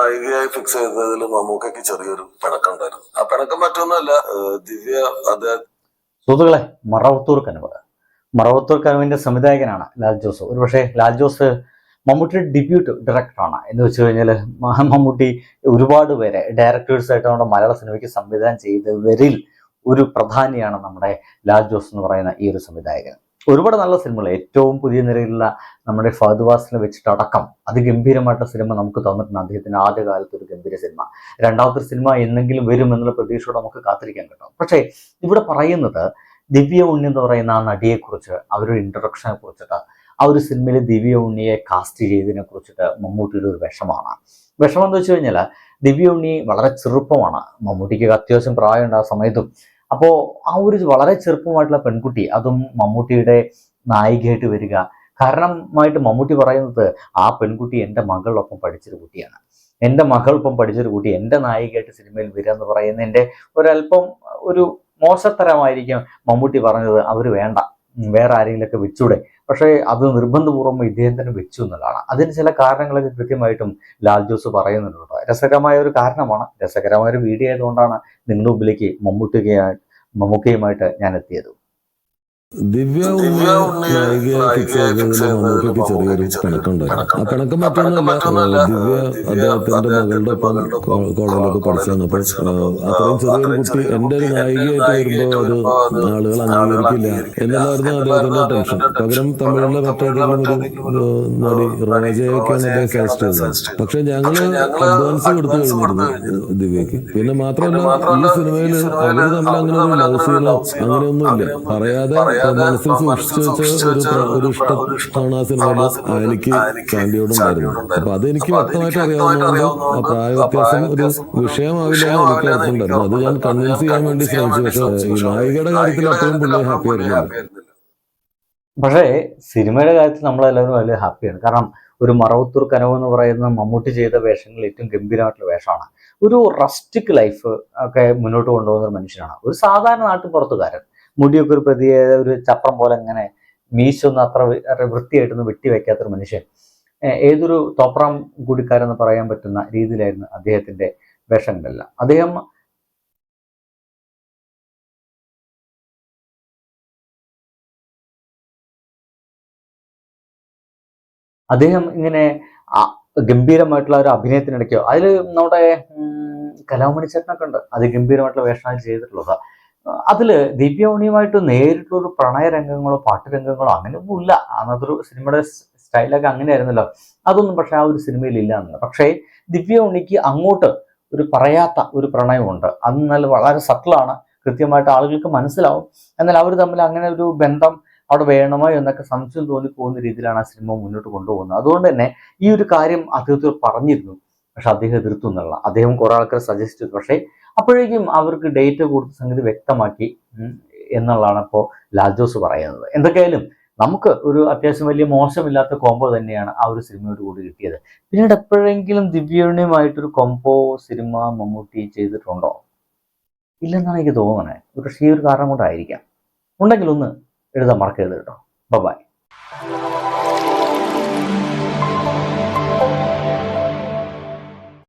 നായികയായി ഫിക്സ് ചെയ്തതിൽ മമ്മൂക്കയ്ക്ക് ചെറിയൊരു പിണക്കമുണ്ടായിരുന്നു. ആ പിണക്കം മറ്റൊന്നുമല്ല, ദിവ്യ അദ്ദേഹം. സുഹൃത്തുക്കളെ, മറവത്തൂർ കനവിന്റെ സംവിധായകനാണ് ലാൽ ജോസ്. ഒരുപക്ഷെ ലാൽ ജോസ് മമ്മൂട്ടിയുടെ ഡെബ്യൂട്ട് ഡയറക്ടറാണ് എന്ന് വെച്ച് കഴിഞ്ഞാൽ മമ്മൂട്ടി ഒരുപാട് പേരെ ഡയറക്ടേഴ്സായിട്ട് നമ്മുടെ മലയാള സിനിമയ്ക്ക് സംവിധാനം ചെയ്തവരിൽ ഒരു പ്രധാനിയാണ് നമ്മുടെ ലാൽ ജോസ് എന്ന് പറയുന്ന ഈ ഒരു സംവിധായകൻ. ഒരുപാട് നല്ല സിനിമകൾ, ഏറ്റവും പുതിയ നിരയിലുള്ള നമ്മുടെ ഫഹദ് ഫാസിലിനെ വെച്ചിട്ടടക്കം അതിഗംഭീരമായിട്ടുള്ള സിനിമ നമുക്ക് തന്നിട്ടുണ്ട്. അദ്ദേഹത്തിന്റെ ആദ്യകാലത്ത് ഒരു ഗംഭീര സിനിമ, രണ്ടാമത്തെ സിനിമ എന്നെങ്കിലും വരും എന്നുള്ള പ്രതീക്ഷയോടെ നമുക്ക് കാത്തിരിക്കാൻ കേട്ടോ. പക്ഷേ ഇവിടെ പറയുന്നത് ദിവ്യ ഉണ്ണി എന്ന് പറയുന്ന ആ നടിയെക്കുറിച്ച്, അവരുടെ ഇൻട്രൊഡക്ഷനെ കുറിച്ചിട്ട്, ആ ഒരു സിനിമയിൽ ദിവ്യ ഉണ്ണിയെ കാസ്റ്റ് ചെയ്തതിനെ കുറിച്ചിട്ട് മമ്മൂട്ടിയുടെ ഒരു വിഷമം എന്ന് വെച്ച് കഴിഞ്ഞാൽ ദിവ്യ ഉണ്ണി വളരെ ചെറുപ്പമാണ്. മമ്മൂട്ടിക്ക് അത്യാവശ്യം പ്രായമുണ്ട് ആ സമയത്തും. അപ്പോൾ ആ ഒരു വളരെ ചെറുപ്പമായിട്ടുള്ള പെൺകുട്ടി, അതും മമ്മൂട്ടിയുടെ നായികയായിട്ട് വരിക, കാരണമായിട്ട് മമ്മൂട്ടി പറയുന്നത് ആ പെൺകുട്ടി എൻ്റെ മകളൊപ്പം പഠിച്ചൊരു കുട്ടിയാണ്, എൻ്റെ മകളൊപ്പം പഠിച്ചൊരു കുട്ടി എൻ്റെ നായികയായിട്ട് സിനിമയിൽ വരിക എന്ന് പറയുന്നതിൻ്റെ ഒരല്പം ഒരു മോശത്തരമായിരിക്കും മമ്മൂട്ടി പറഞ്ഞത്. അവർ വേണ്ട, വേറെ ആരെങ്കിലുമൊക്കെ വെച്ചൂടെ. പക്ഷേ അത് നിർബന്ധപൂർവ്വം ഇദ്ദേഹത്തിന് വെച്ചു എന്നുള്ളതാണ്. അതിന് ചില കാരണങ്ങളൊക്കെ കൃത്യമായിട്ടും ലാൽ ജോസ് പറയുന്നുണ്ട് കേട്ടോ. രസകരമായ ഒരു കാരണമാണ്, രസകരമായ ഒരു വീഡിയോ ആയതുകൊണ്ടാണ് നിങ്ങളുടെ മുമ്പിലേക്ക് മമ്മൂക്കയുമായിട്ട് ഞാൻ എത്തിയത്. ദിവ്യ ഉണ്ണി നായികയായി ഫിക്സ് ചെയ്തതിൽ മമ്മൂട്ടിക്ക് ചെറിയൊരു പിണക്കമുണ്ടായിരുന്നു. ആ പിണക്കം മറ്റൊന്നുമല്ല, ദിവ്യ അദ്ദേഹത്തിന്റെ മകളുടെ ഒപ്പം കോളേജിലൊക്കെ പഠിച്ചു വന്നപ്പോൾ അത്രയും ചെറിയൊരു കുട്ടി എന്റെ ഒരു നായികയായിട്ട് വരുമ്പോൾ അത് ആളുകൾ അംഗീകരിക്കില്ല എന്നുള്ളതായിരുന്നു അദ്ദേഹത്തിന്റെ ടെൻഷൻ. പകരം തമിഴിലെ മറ്റേതെങ്കിലും ഒരു നടി റോജയൊക്കെയാണ് അദ്ദേഹം കാസ്റ്റ് ചെയ്തത്. പക്ഷെ ഞങ്ങള് അഡ്വാൻസ് കൊടുത്തു കഴിഞ്ഞിരുന്നു ദിവ്യക്ക്. പിന്നെ മാത്രമല്ല, ഈ സിനിമയിൽ അവര് തമ്മിൽ അങ്ങനെ ഒരു ലവ് സീനോ അങ്ങനെയൊന്നുമില്ല. പറയാതെ മനസ്സിൽ സൂക്ഷിച്ചു വെച്ച ഒരു ഇഷ്ടമാണ് ആ സിനിമയിൽ എനിക്ക് ചാണ്ടിയോടുണ്ടായിരുന്നു. അപ്പൊ അതെനിക്ക് വ്യക്തമായിട്ട് അറിയാവുന്നതുകൊണ്ട് ആ പ്രായ വ്യത്യാസം ഒരു വിഷയമാവില്ല എന്ന് എനിക്ക് ഉറപ്പുണ്ടായിരുന്നു. അത് ഞാൻ കൺവിൻസ് ചെയ്യാൻ വേണ്ടി ശ്രമിച്ചു. പക്ഷെ ഈ നായികയുടെ കാര്യത്തിൽ അപ്പോഴും പുള്ളി ഹാപ്പി ആയിരുന്നില്ല. പക്ഷേ സിനിമയുടെ കാര്യത്തിൽ നമ്മളെല്ലാവരും വലിയ ഹാപ്പിയാണ്. കാരണം ഒരു മറവത്തൂർ കനവ് എന്ന് പറയുന്ന മമ്മൂട്ടി ചെയ്ത വേഷങ്ങൾ ഏറ്റവും ഗംഭീരമായിട്ടുള്ള വേഷമാണ്. ഒരു റസ്റ്റിക് ലൈഫ് ഒക്കെ മുന്നോട്ട് കൊണ്ടുപോകുന്ന ഒരു മനുഷ്യനാണ്. ഒരു സാധാരണ നാട്ടുപുറത്തുകാരൻ, മുടിയൊക്കെ ഒരു ഒരു ചപ്രം പോലെ ഇങ്ങനെ മീശൊന്നും അത്ര വൃത്തിയായിട്ടൊന്നും വെട്ടി വെക്കാത്തൊരു മനുഷ്യൻ, ഏതൊരു തോപ്രാം കൂടിക്കാരെന്ന് പറയാൻ പറ്റുന്ന രീതിയിലായിരുന്നു അദ്ദേഹത്തിന്റെ വേഷങ്ങളെല്ലാം. അദ്ദേഹം ഇങ്ങനെ ഗംഭീരമായിട്ടുള്ള ഒരു അഭിനയത്തിനിടയ്ക്കോ, അതിൽ നമ്മുടെ കലാമണി ചേട്ടനൊക്കെ ഉണ്ട് അതിഗംഭീരമായിട്ടുള്ള വേഷങ്ങൾ ചെയ്തിട്ടുള്ളത്. അതില് ദിവ്യ ഉണ്ണിയുമായിട്ട് നേരിട്ടൊരു പ്രണയരംഗങ്ങളോ പാട്ടുരംഗങ്ങളോ അങ്ങനെയൊന്നും ഇല്ല. അന്നത്തെ ഒരു സിനിമയുടെ സ്റ്റൈലൊക്കെ അങ്ങനെയായിരുന്നല്ലോ. അതൊന്നും പക്ഷെ ആ ഒരു സിനിമയിൽ ഇല്ല എന്നല്ല. പക്ഷേ ദിവ്യ ഉണ്ണിക്ക് അങ്ങോട്ട് ഒരു പറയാത്ത ഒരു പ്രണയമുണ്ട്. അത് നല്ല വളരെ സട്ടിലാണ്, കൃത്യമായിട്ട് ആളുകൾക്ക് മനസ്സിലാവും. എന്നാൽ അവർ തമ്മിൽ അങ്ങനെ ഒരു ബന്ധം അവിടെ വേണമോ എന്നൊക്കെ സംശയം തോന്നിപ്പോകുന്ന രീതിയിലാണ് ആ സിനിമ മുന്നോട്ട് കൊണ്ടുപോകുന്നത്. അതുകൊണ്ട് തന്നെ ഈ ഒരു കാര്യം അദ്ദേഹത്തോട് പറഞ്ഞിരുന്നു, പക്ഷെ അദ്ദേഹം എതിർത്തു എന്നുള്ള. അദ്ദേഹം കുറെ ആൾക്കാർ സജസ്റ്റ് ചെയ്തു. പക്ഷേ അപ്പോഴേക്കും അവർക്ക് ഡേറ്റ് കൊടുത്ത സംഗതി വ്യക്തമാക്കി എന്നുള്ളതാണ് ഇപ്പോൾ ലാൽ ജോസ് പറയുന്നത്. എന്തൊക്കെയായാലും നമുക്ക് ഒരു അത്യാവശ്യം വലിയ മോശമില്ലാത്ത കോംബോ തന്നെയാണ് ആ ഒരു സിനിമയോട് കൂടി കിട്ടിയത്. പിന്നീട് എപ്പോഴെങ്കിലും ദിവ്യയുണിയുമായിട്ടൊരു കോംബോ സിനിമ മമ്മൂട്ടി ചെയ്തിട്ടുണ്ടോ? ഇല്ലെന്നാണ് എനിക്ക് തോന്നുന്നത്. പക്ഷേ ഈ ഒരു കാരണം കൊണ്ടായിരിക്കാം. ഉണ്ടെങ്കിൽ ഒന്ന് എഴുതാൻ മറക്കരുത് കേട്ടോ. ബൈ.